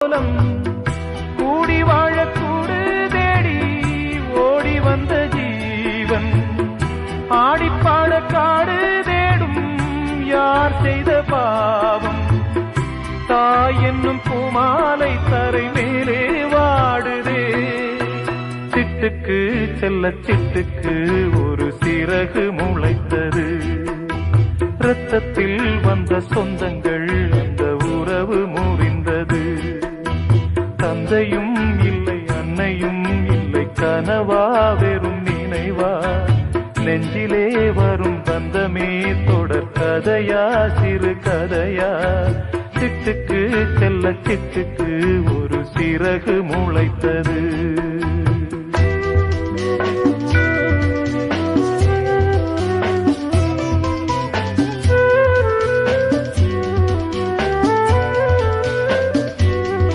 கோலம் கூடி வாழக்கூடு தேடி ஓடி வந்த ஜீவன் ஆடிப்பாட காடு தேடும் யார் செய்த பாவம் தாய் என்னும் பூமாலை தரை மேலே வாடுதே சிட்டுக்கு செல்ல சிட்டுக்கு ஒரு சிறகு முளைத்தது இரத்தத்தில் வந்த சொந்தங்கள் அந்த உறவு முறிந்தது தந்தையும் இல்லை அன்னையும் இல்லை கனவா வெறும் நினைவா நெஞ்சிலே வரும் பந்தமே தொடர் கதையா சிறு கதையா சிட்டுக்கு செல்ல சிட்டுக்கு ஒரு சிறகு முளைத்தது